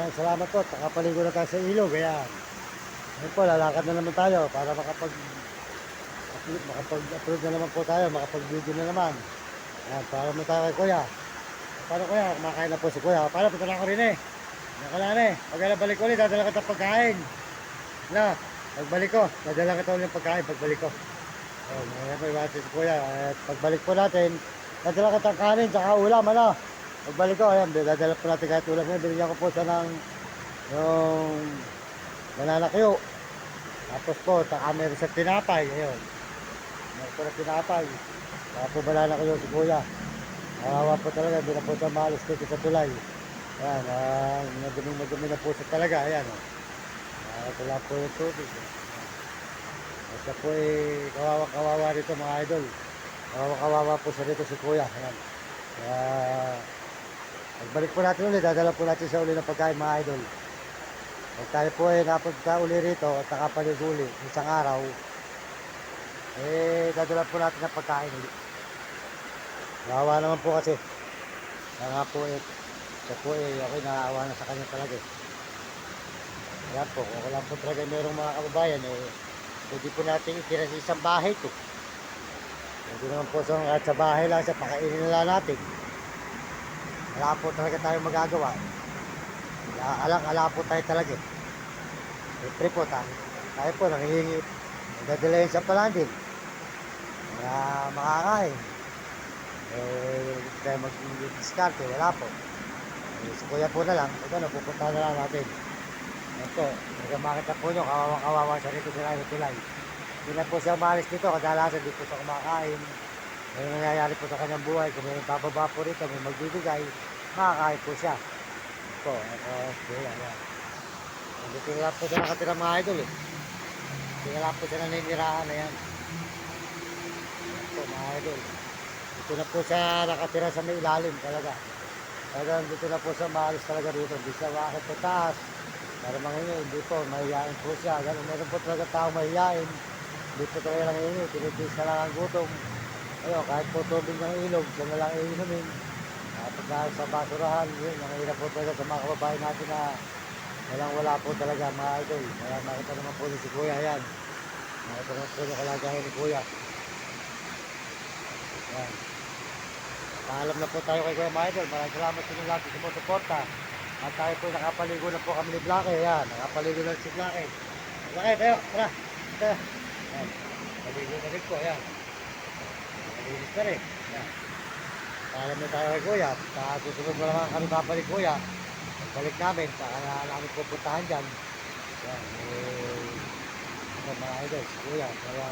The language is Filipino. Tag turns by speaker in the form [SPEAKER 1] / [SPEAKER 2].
[SPEAKER 1] Maraming salamat po. Nakapaligo na tayo sa ilog. Ayan. Ngayon po, lalakad na naman tayo para makapag-upload na naman po tayo. Makapag-video na naman. Ayan, para mo tayo kay Kuya. Paano Kuya? Kumakain na po si Kuya. Paano? Punta na ako rin eh. Nakalala eh. Pag balik ko ulit, dadala kita pagkain. Na, pagbalik ko, dadala kita ulit pagkain pagbalik ko. Ayan, ngayon po iwasin si Kuya. At pagbalik po natin, dadala kita kanin, tsaka ulam, ano? Pagbalik ko, ayan, dadala po natin kahit ulam. Ngayon, binigyan ko po siya ng yung banana Q. Tapos po, saka meron sa tinapay. Ayun. Meron po na tinapay. Saka po banana Q si Kuya. Kawawa po talaga, hindi na po siya maalis dito sa tulay. Ayan, madumi na po siya talaga. Ayan, ito lang po yung tubig. Basta po kawawa rito mga idol. Kawawa po siya dito si Kuya. Ayan. Kaya, pagbalik po natin ulit, dadala po natin sa uli ng pagkain mga idol. Pag tayo po napunta uli rito at nakapalig uli isang araw, dadala po natin ng pagkain ulit. Naawa naman po kasi. Kaya nga po siya po okay, naawa na sa kanya talaga eh. Kaya po, kung wala po talaga mayroong mga kababayan pwede po natin itira sa isang bahay to. Pwede naman po sa bahay lang siya, pakainin na lang natin. Wala po talaga tayo magagawa. Alang-ala po tayo talaga eh. Siyempre po tayo po nangihingi. Dadalayin sa palandin para makakain. Tayo mag-discarte, wala po. Si Kuya po na lang, pupunta na lang natin. Ito, makita po nyo, kawawa siya rito sila ng tulay. Hindi na po siya umalis dito, kadalasan di po siya kumakain. May nangyayari po sa kanyang buhay, kung may bababa po rito, may magbibigay, makakain po siya. Ito, Kuya, yan. Dito lang po siya nakatira mga idol eh. Dito lang po siya naninirahan na yan. Ito mga idol. Dito na po siya nakatira sa may ilalim talaga. Talagang dito na po siya maalis talaga dito. Hindi siya makakit sa taas. Para mangingi, hindi po, mahihain po siya. Ganun, meron po talaga tao mahihain. Hindi po talaga lang hingi, tinitis na lang ang gutom. Ayun, kahit po tubig ng ilog, siya na lang iinumin. Pagka sa basurahan, yun, nangyayari po talaga sa mga kababayan natin na wala po talaga mga idol. Kaya makita naman po si Kuya, yan. Makita naman po yung kalagayan ni Kuya. Yan. Paalam na po tayo kay Kuya mga idol. Maraming salamat sa inyo lahat sa sumusuporta. At tayo po nakapaligo na po kami ni Blackie. Yan, nakapaligo na si Blackie. Blackie, tayo, tara. Yan, paligo na rin po, yan. Malinis na rin. Yan. Paalam na tayo kay Kuya. Susunod mo naman kami papalik Kuya. Balik namin, saka na namin pupuntahan dyan. Yan, mga idol, si Kuya. Kaya,